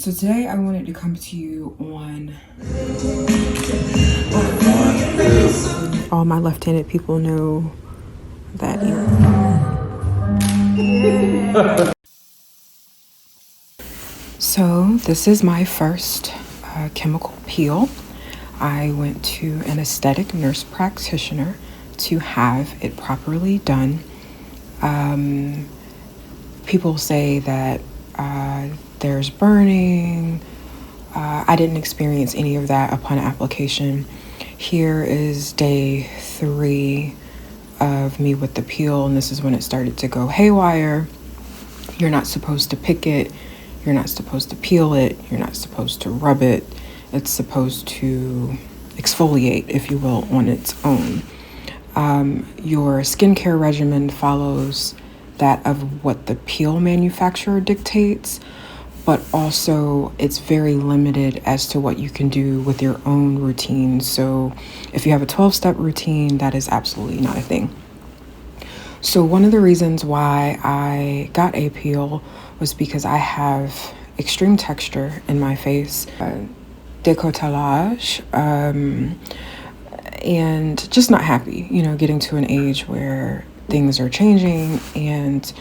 So today I wanted to come to you on all my left-handed people know that So this is my first chemical peel. I went to an aesthetic nurse practitioner to have it properly done. People say that there's burning. I didn't experience any of that upon application. Here is day 3 of me with the peel, and this is when it started to go haywire. You're not supposed to pick it. You're not supposed to peel it. You're not supposed to rub it. It's supposed to exfoliate, if you will, on its own. Your skincare regimen follows that of what the peel manufacturer dictates, but also it's very limited as to what you can do with your own routine. So if you have a 12-step routine, that is absolutely not a thing. So one of the reasons why I got a peel was because I have extreme texture in my face, décolletage, and just not happy, getting to an age where things are changing. And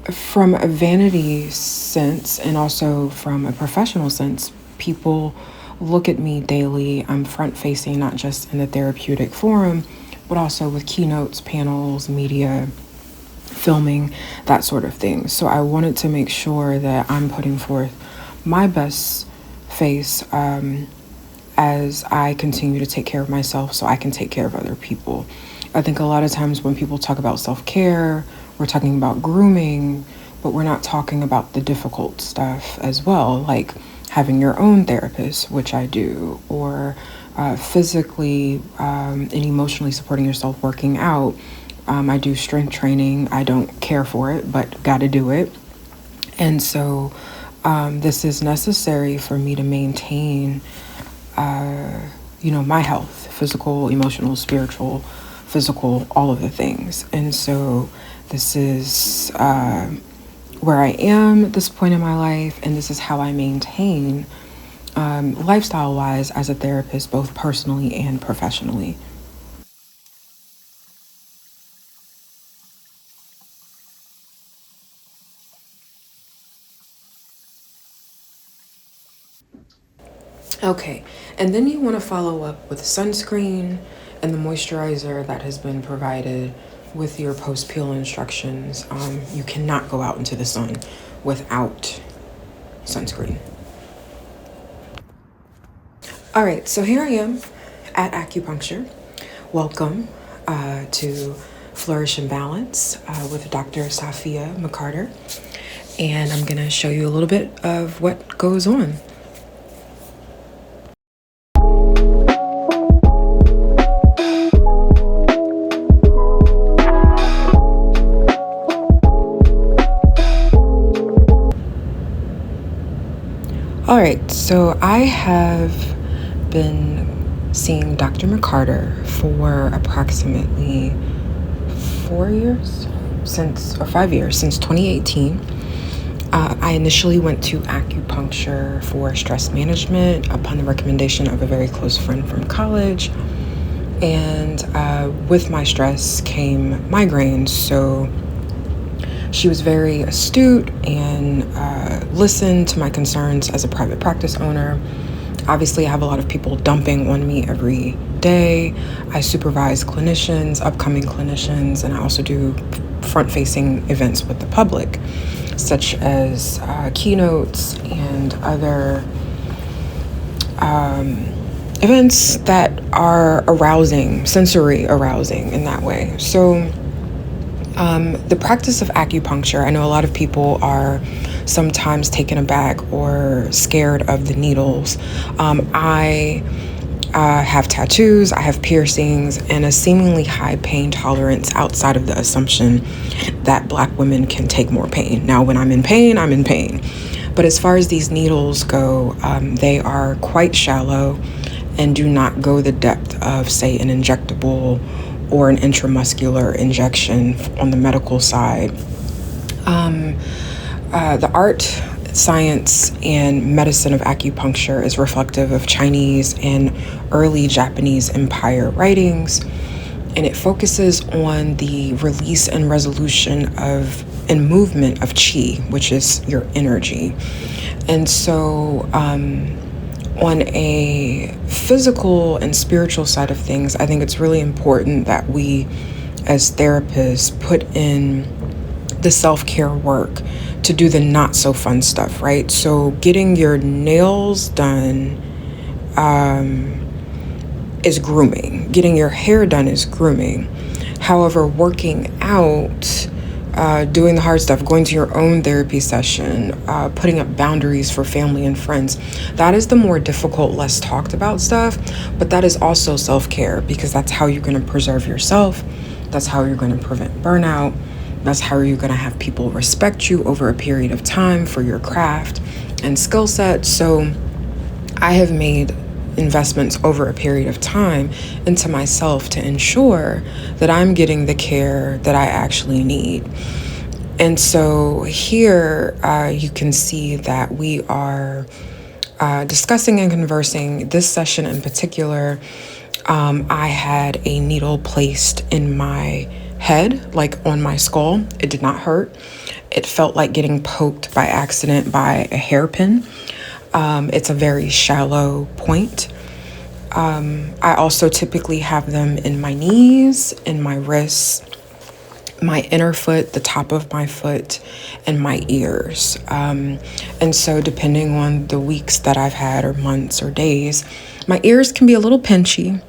from a vanity sense and also from a professional sense, people look at me daily. I'm front facing, not just in the therapeutic forum, but also with keynotes, panels, media, filming, that sort of thing. So I wanted to make sure that I'm putting forth my best face as I continue to take care of myself so I can take care of other people. I think a lot of times when people talk about self-care, we're talking about grooming, but we're not talking about the difficult stuff as well, like having your own therapist, which I do, or physically and emotionally supporting yourself, working out. I do strength training. I don't care for it, but got to do it. And so this is necessary for me to maintain, my health, physical, emotional, spiritual, physical, all of the things. And so this is where I am at this point in my life, and this is how I maintain lifestyle-wise as a therapist, both personally and professionally. Okay, and then you want to follow up with sunscreen and the moisturizer that has been provided with your post-peel instructions. You cannot go out into the sun without sunscreen. All right, so here I am at acupuncture. Welcome to Flourish and Balance with Dr. Safia McCarter. And I'm going to show you a little bit of what goes on. All right, so I have been seeing Dr. McCarter for approximately 5 years, since 2018. I initially went to acupuncture for stress management upon the recommendation of a very close friend from college. And with my stress came migraines. So she was very astute and listened to my concerns as a private practice owner. Obviously, I have a lot of people dumping on me every day. I supervise clinicians, upcoming clinicians, and I also do front-facing events with the public, such as keynotes and other events that are arousing, sensory arousing in that way. So the practice of acupuncture, I know a lot of people are sometimes taken aback or scared of the needles. I have tattoos, I have piercings, and a seemingly high pain tolerance outside of the assumption that Black women can take more pain. Now, when I'm in pain, I'm in pain. But as far as these needles go, they are quite shallow and do not go the depth of, say, an injectable or an intramuscular injection on the medical side. The art, science, and medicine of acupuncture is reflective of Chinese and early Japanese empire writings, and it focuses on the release and resolution of and movement of qi, which is your energy. And so on a physical and spiritual side of things, I think it's really important that we as therapists put in the self-care work to do the not so fun stuff, right? So getting your nails done is grooming. Getting your hair done is grooming. However, working out, doing the hard stuff, going to your own therapy session, putting up boundaries for family and friends, that is the more difficult, less talked about stuff. But that is also self-care, because that's how you're going to preserve yourself. That's how you're going to prevent burnout. That's how you're going to have people respect you over a period of time for your craft and skill set. So I have made investments over a period of time into myself to ensure that I'm getting the care that I actually need. And so here you can see that we are discussing and conversing. This session in particular, I had a needle placed in my head, like on my skull. It did not hurt. It felt like getting poked by accident by a hairpin. It's a very shallow point. I also typically have them in my knees, in my wrists, my inner foot, the top of my foot, and my ears. And so depending on the weeks that I've had, or months or days, my ears can be a little pinchy.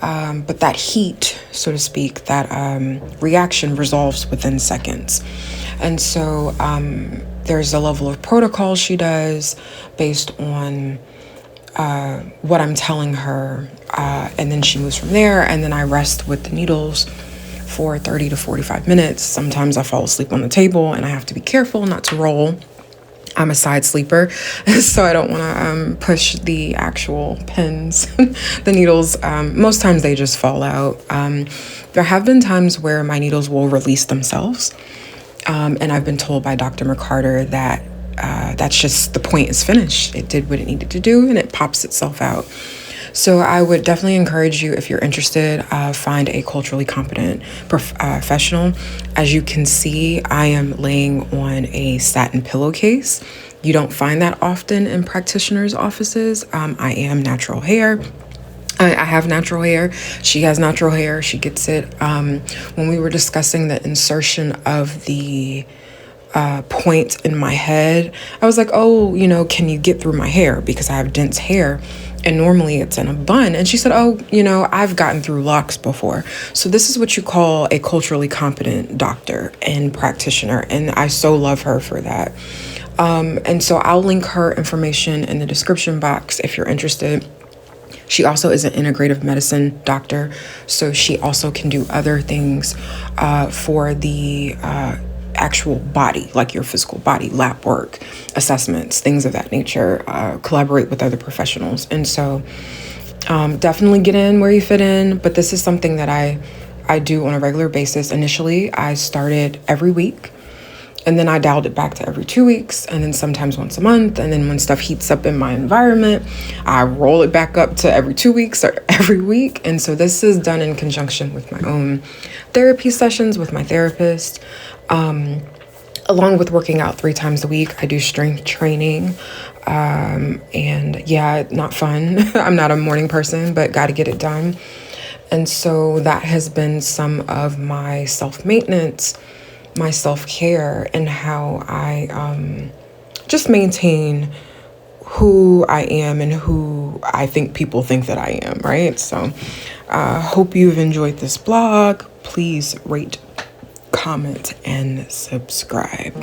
But that heat, so to speak, that reaction resolves within seconds. And so there's a level of protocol she does based on what I'm telling her. And then she moves from there. And then I rest with the needles for 30 to 45 minutes. Sometimes I fall asleep on the table and I have to be careful not to roll. I'm a side sleeper, so I don't want to push the actual pins, the needles. Most times they just fall out. There have been times where my needles will release themselves. And I've been told by Dr. McCarter that that's just the point is finished. It did what it needed to do and it pops itself out. So I would definitely encourage you, if you're interested, find a culturally competent professional. As you can see, I am laying on a satin pillowcase. You don't find that often in practitioners' offices. I am natural hair. I have natural hair. She has natural hair. She gets it. When we were discussing the insertion of the point in my head, I was like, oh, can you get through my hair? Because I have dense hair. And normally it's in a bun. And she said, oh, I've gotten through locks before. So this is what you call a culturally competent doctor and practitioner. And I so love her for that. And so I'll link her information in the description box if you're interested. She also is an integrative medicine doctor. So she also can do other things for the actual body, like your physical body, lab work, assessments, things of that nature, collaborate with other professionals. And so definitely get in where you fit in. But this is something that I do on a regular basis. Initially, I started every week, and then I dialed it back to every 2 weeks, and then sometimes once a month. And then when stuff heats up in my environment, I roll it back up to every 2 weeks or every week. And so this is done in conjunction with my own therapy sessions with my therapist. Along with working out 3 times a week, I do strength training. And yeah, not fun. I'm not a morning person, but got to get it done. And so that has been some of my self-maintenance, my self-care, and how I just maintain who I am and who I think people think that I am, right? So hope you've enjoyed this blog. Please rate, comment, and subscribe.